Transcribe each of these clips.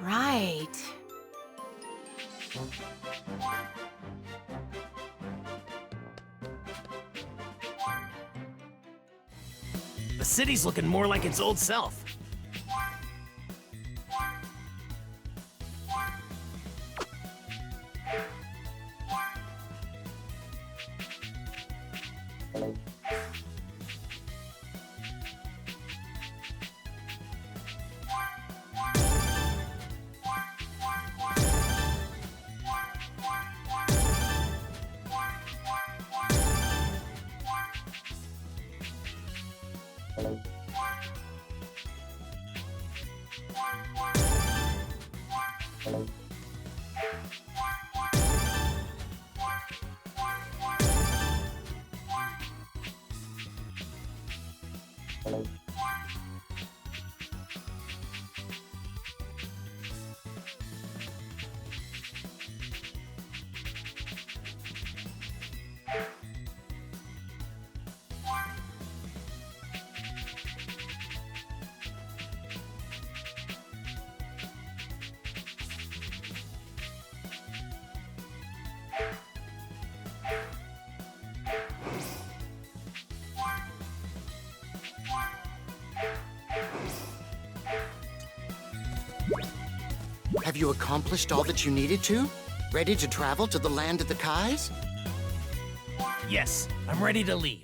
Right. The city's looking more like its old self. Have you accomplished all that you needed to? Ready to travel to the land of the Kais? Yes, I'm ready to leave.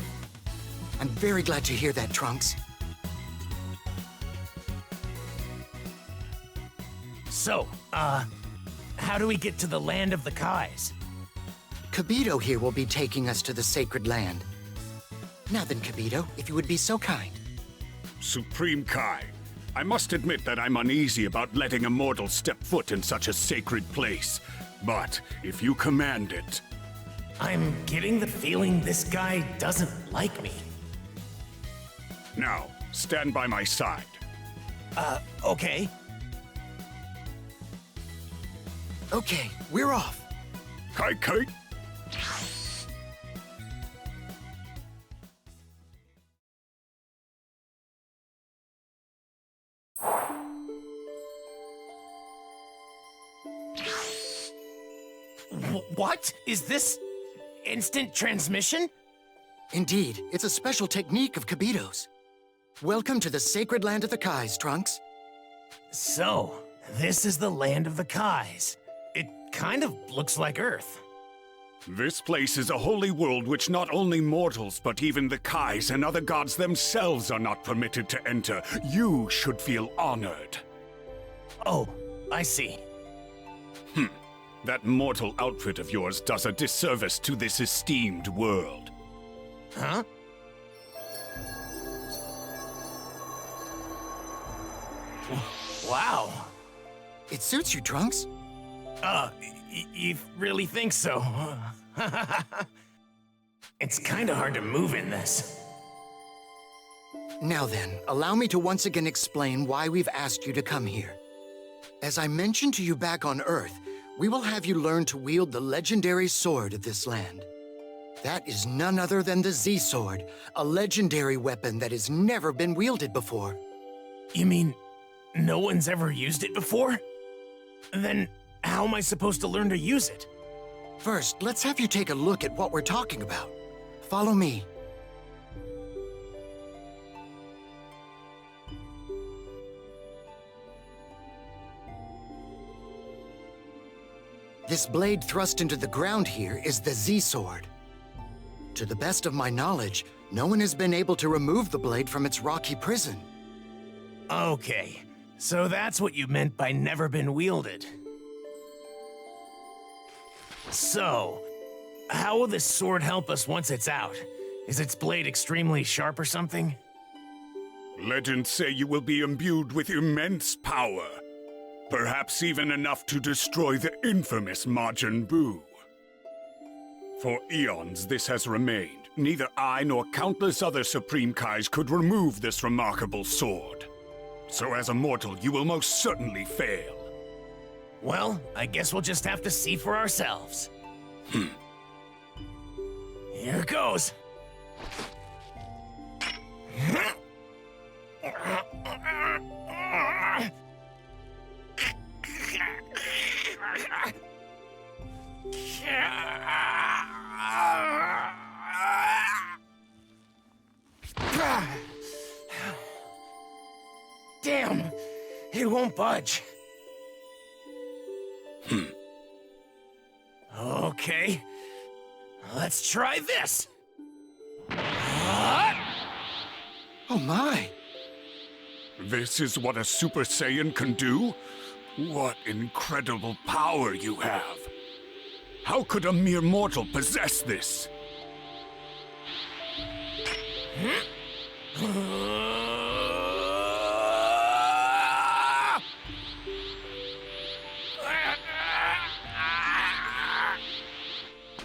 I'm very glad to hear that, Trunks. So, how do we get to the land of the Kais? Kibito here will be taking us to the sacred land. Now then, Kibito, if you would be so kind. Supreme Kai, I must admit that I'm uneasy about letting a mortal step foot in such a sacred place. But if you command it... I'm getting the feeling this guy doesn't like me. Now, stand by my side. Okay. Okay, we're off. Kai Kai! What? Is this instant transmission? Indeed, it's a special technique of Kibito's. Welcome to the sacred land of the Kais, Trunks. So, this is the land of the Kais. It kind of looks like Earth. This place is a holy world which not only mortals, but even the Kais and other gods themselves are not permitted to enter. You should feel honored. Oh, I see. That mortal outfit of yours does a disservice to this esteemed world. Huh? Wow. It suits you, Trunks. You really think so? It's kinda hard to move in this. Now then, allow me to once again explain why we've asked you to come here. As I mentioned to you back on Earth, we will have you learn to wield the legendary sword of this land. That is none other than the Z-Sword, a legendary weapon that has never been wielded before. You mean, no one's ever used it before? Then, how am I supposed to learn to use it? First, let's have you take a look at what we're talking about. Follow me. This blade thrust into the ground here is the Z-Sword. To the best of my knowledge, no one has been able to remove the blade from its rocky prison. Okay, so that's what you meant by never been wielded. So, how will this sword help us once it's out? Is its blade extremely sharp or something? Legends say you will be imbued with immense power. Perhaps even enough to destroy the infamous Majin Buu. For eons this has remained. Neither I nor countless other Supreme Kais could remove this remarkable sword. So as a mortal, you will most certainly fail. Well, I guess we'll just have to see for ourselves. Here goes. Damn! It won't budge. Okay. Let's try this. Oh my! This is what a Super Saiyan can do? What incredible power you have! How could a mere mortal possess this?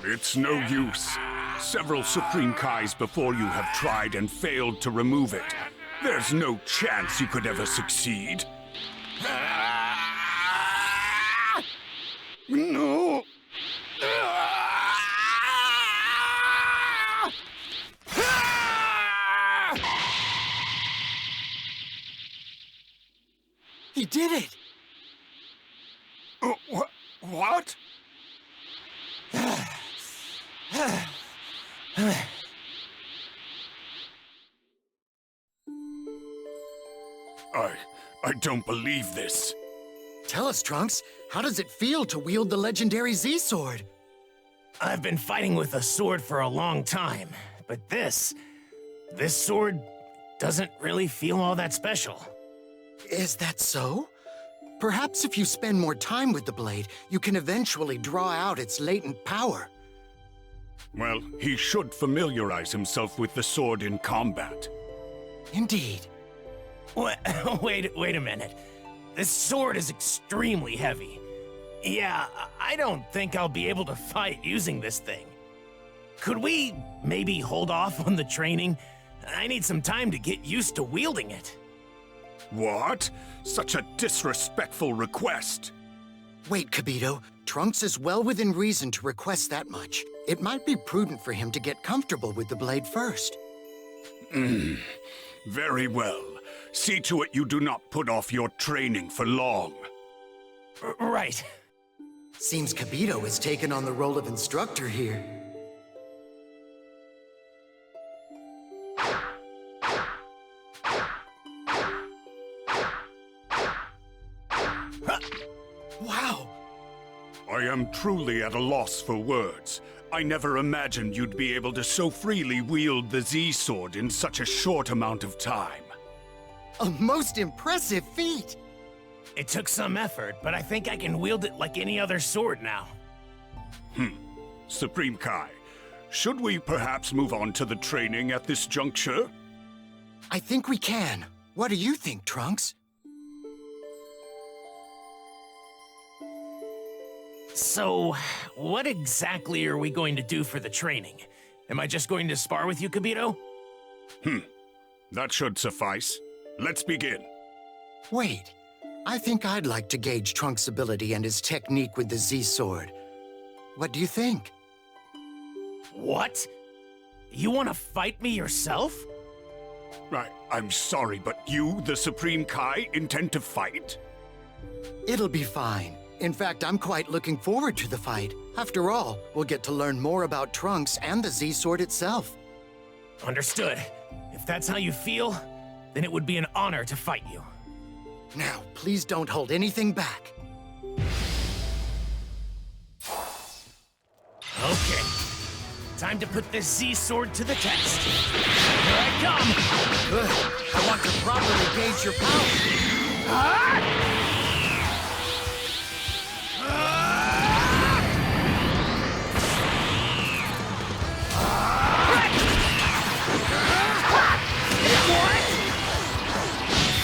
It's no use. Several Supreme Kais before you have tried and failed to remove it. There's no chance you could ever succeed. No! He did it! What? I don't believe this. Tell us, Trunks, how does it feel to wield the legendary Z-Sword? I've been fighting with a sword for a long time, but this sword doesn't really feel all that special. Is that so? Perhaps if you spend more time with the blade, you can eventually draw out its latent power. Well, he should familiarize himself with the sword in combat. Indeed. Wait a minute. This sword is extremely heavy. Yeah, I don't think I'll be able to fight using this thing. Could we maybe hold off on the training? I need some time to get used to wielding it. What? Such a disrespectful request. Wait, Kibito. Trunks is well within reason to request that much. It might be prudent for him to get comfortable with the blade first. Very well. See to it you do not put off your training for long. Right. Seems Kibito has taken on the role of instructor here. Wow! I am truly at a loss for words. I never imagined you'd be able to so freely wield the Z-Sword in such a short amount of time. A most impressive feat! It took some effort, but I think I can wield it like any other sword now. Supreme Kai, should we perhaps move on to the training at this juncture? I think we can. What do you think, Trunks? So, what exactly are we going to do for the training? Am I just going to spar with you, Kibito? That should suffice. Let's begin. Wait. I think I'd like to gauge Trunks' ability and his technique with the Z-Sword. What do you think? What? You want to fight me yourself? I'm sorry, but you, the Supreme Kai, intend to fight? It'll be fine. In fact, I'm quite looking forward to the fight. After all, we'll get to learn more about Trunks and the Z-Sword itself. Understood. If that's how you feel, then it would be an honor to fight you. Now, please don't hold anything back. Okay. Time to put this Z-Sword to the test. Here I come! Good. I want to properly gauge your power.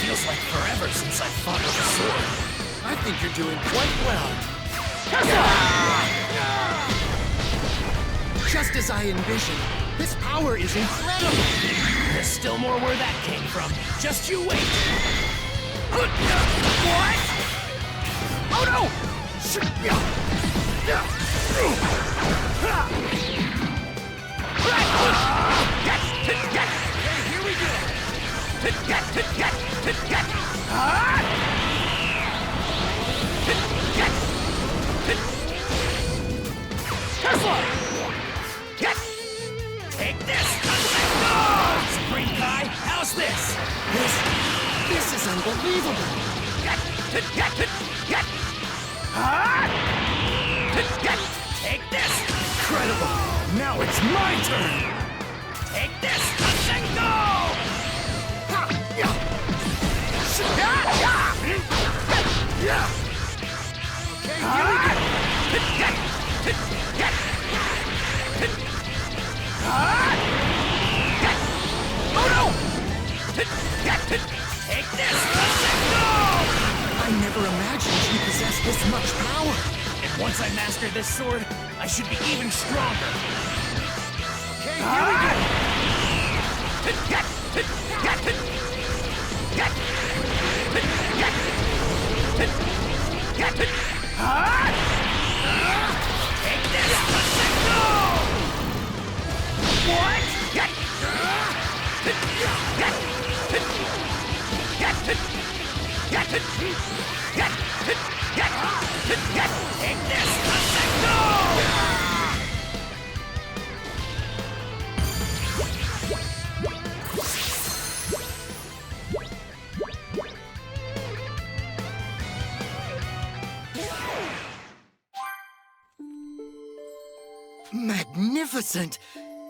Feels like forever since I fought with a sword. I think you're doing quite well. Just as I envisioned, this power is incredible! There's still more where that came from. Just you wait. What? Oh no! Hey, here we go! Take this! Supreme Kai, how's this? This is unbelievable! Unbelievable! Take this! Incredible! Now it's my turn! Take this! And go! Oh no! Take this! And go! I never imagined you possessed this much power. And once I master this sword, I should be even stronger. Okay, here we go. Take this! And go! What? Take this! And go! Magnificent!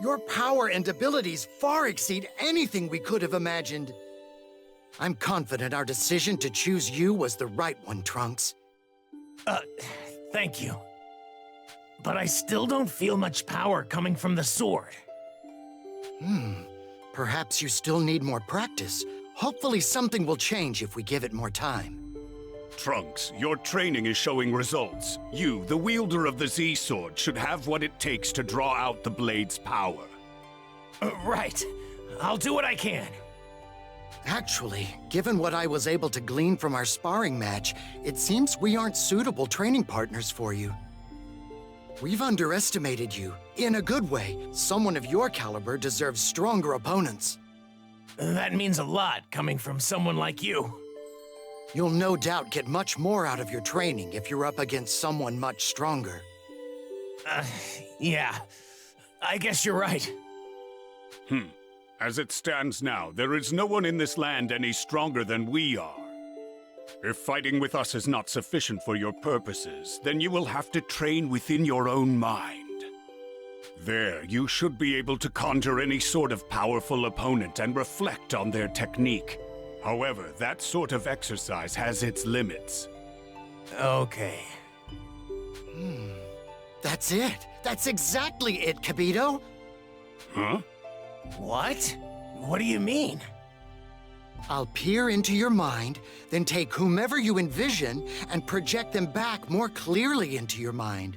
Your power and abilities far exceed anything we could have imagined. I'm confident our decision to choose you was the right one, Trunks. Thank you. But I still don't feel much power coming from the sword. Perhaps you still need more practice. Hopefully something will change if we give it more time. Trunks, your training is showing results. You, the wielder of the Z-Sword, should have what it takes to draw out the blade's power. Right. I'll do what I can. Actually, given what I was able to glean from our sparring match, it seems we aren't suitable training partners for you. We've underestimated you. In a good way. Someone of your caliber deserves stronger opponents. That means a lot coming from someone like you. You'll no doubt get much more out of your training if you're up against someone much stronger. Yeah. I guess you're right. As it stands now, there is no one in this land any stronger than we are. If fighting with us is not sufficient for your purposes, then you will have to train within your own mind. There, you should be able to conjure any sort of powerful opponent and reflect on their technique. However, that sort of exercise has its limits. Okay. That's it. That's exactly it, Kibito. Huh? What? What do you mean? I'll peer into your mind, then take whomever you envision and project them back more clearly into your mind.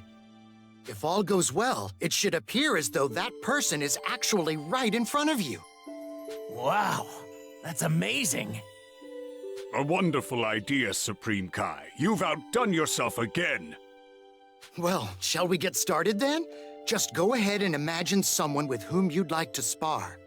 If all goes well, it should appear as though that person is actually right in front of you. Wow. That's amazing. A wonderful idea, Supreme Kai. You've outdone yourself again. Well, shall we get started then? Just go ahead and imagine someone with whom you'd like to spar.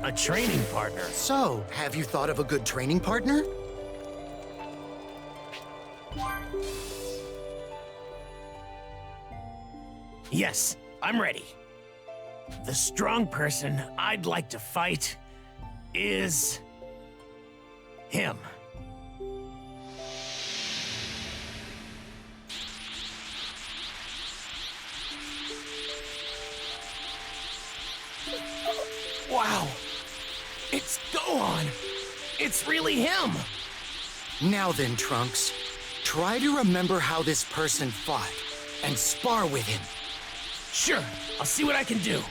A training partner. So, have you thought of a good training partner? Yes, I'm ready. The strong person I'd like to fight is him. Wow! It's Gohan! It's really him! Now then, Trunks, try to remember how this person fought and spar with him. Sure, I'll see what I can do.